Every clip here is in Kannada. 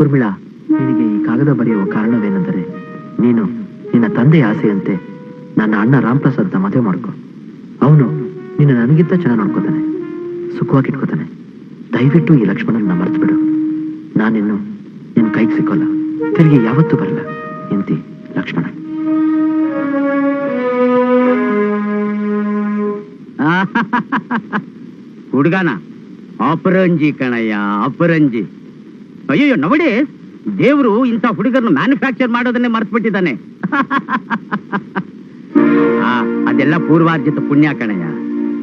ಊರ್ಮಿಳಾ, ನಿನಗೆ ಈ ಕಾಗದ ಬರೆಯುವ ಕಾರಣವೇನೆಂದರೆ ನೀನು ನಿನ್ನ ತಂದೆಯ ಆಸೆಯಂತೆ ನನ್ನ ಅಣ್ಣ ರಾಮ್ಪ್ರಸಾದ್ನ ಮದುವೆ ಮಾಡ್ಕೊ. ಅವನು ನಿನ್ನ ನನಗಿಂತ ಚೆನ್ನಾಗಿ ನೋಡ್ಕೋತಾನೆ, ಸುಖವಾಗಿಟ್ಕೋತಾನೆ. ದಯವಿಟ್ಟು ಈ ಲಕ್ಷ್ಮಣನ ಮರ್ತು ಬಿಡು. ನಾನಿನ್ನು ನಿನ್ನ ಕೈಗೆ ಸಿಕ್ಕೋಲ್ಲ, ತಿರುಗಿ ಯಾವತ್ತೂ ಬರಲ್ಲ. ಎಂತಿ ಲಕ್ಷ್ಮಣ. ಹುಡುಗನ ಅಪರಂಜಿ ಕಣಯ್ಯ, ಅಪರಂಜಿ. ಅಯ್ಯೋ ನೋಡಿ, ದೇವ್ರು ಇಂಥ ಹುಡುಗರನ್ನು ಮ್ಯಾನುಫ್ಯಾಕ್ಚರ್ ಮಾಡೋದನ್ನೇ ಮರ್ತ್ಬಿಟ್ಟಿದ್ದಾನೆ. ಅದೆಲ್ಲ ಪೂರ್ವಾರ್ಜಿತ ಪುಣ್ಯ ಕಣಯ್ಯ.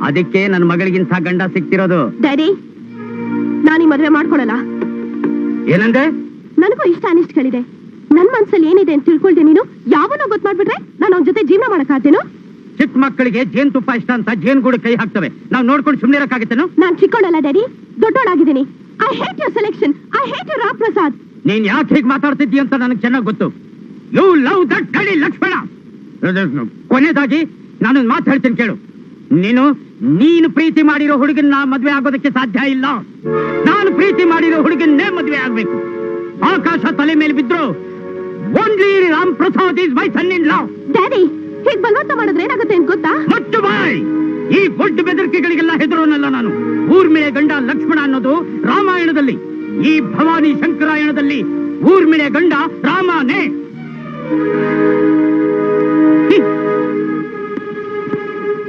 ಅದಕ್ಕೆ ನನ್ನ ಮಗಳಿಗಿಂತ ಗಂಡ ಸಿಕ್ತಿರೋದು. ಡ್ಯಾಡಿ, ನಾನು ಮದುವೆ ಮಾಡ್ಕೊಳಲ್ಲ. ಏನಂದೆ? ನನಗೂ ಇಷ್ಟ ಅನಿಷ್ಟಗಳಿದೆ. ನನ್ ಮನ್ಸಲ್ಲಿ ಏನಿದೆ ಅಂತ ತಿಳ್ಕೊಳ್ದೆ ನೀನು ಯಾವನೋ ಗೊತ್ತು ಮಾಡ್ಬಿಟ್ರೆ ನಾನು ಅವ್ನ ಜೊತೆ ಜೀವನ ಮಾಡಕ್ಕಾಗ್ತೇನೋ? ಚಿಕ್ಕ ಮಕ್ಕಳಿಗೆ ಜೇನ್ ತುಪ್ಪ ಇಷ್ಟ ಅಂತ ಜೇನ್ಗೂಡು ಕೈ ಹಾಕ್ತವೆ. ನಾವು ನೋಡ್ಕೊಂಡು ಸುಮ್ಮನೆ ಇರಕ್ಕಾಗತ್ತೇನೋ? ನಾನ್ ಚಿಕ್ಕೋಳಲ್ಲ ಡ್ಯಾಡಿ, ದೊಡ್ಡೋಳಾಗಿದ್ದೀನಿ. I hate your selection. I hate your Ramprasad. ನೀನ್ ಯಾಕೆ ಹೀಗೆ ಮಾತಾಡ್ತಿದ್ದೀಯ ಅಂತ ನನಗೆ ಚೆನ್ನಾಗಿ ಗೊತ್ತು. ಯು ಲವ್ ದಟ್ ಗಡಿ ಲಕ್ಷ್ಮಣ. ಕೊನೆಯದಾಗಿ ನಾನೊಂದು ಮಾತು ಹೇಳ್ತೀನಿ ಕೇಳು. ನೀನು ಪ್ರೀತಿ ಮಾಡಿರೋ ಹುಡುಗನ್ನ ಮದ್ವೆ ಆಗೋದಕ್ಕೆ ಸಾಧ್ಯ ಇಲ್ಲ. ನಾನು ಪ್ರೀತಿ ಮಾಡಿರೋ ಹುಡುಗನ್ನೇ ಮದ್ವೆ ಆಗ್ಬೇಕು. ಆಕಾಶ ತಲೆ ಮೇಲೆ ಬಿದ್ರು only Ramprasad is my son in law. Daddy, ಹೀಗೆ ಬಲವಂತ ಮಾಡಿದ್ರೆ ಏನಾಗುತ್ತೆ ಅಂತ ಗೊತ್ತಾ? ಮತ್ತು ಬಾಯ್, ಈ ದೊಡ್ಡ ಬೆದರಿಕೆಗಳಿಗೆಲ್ಲ ಹೆದರೋನಲ್ಲ ನಾನು. ಊರ್ಮಿಳೆ ಗಂಡ ಲಕ್ಷ್ಮಣ ಅನ್ನೋದು ರಾಮಾಯಣದಲ್ಲಿ, ಈ ಭವಾನಿ ಶಂಕರಾಯಣದಲ್ಲಿ ಊರ್ಮಿಳೆ ಗಂಡ ರಾಮನೇ.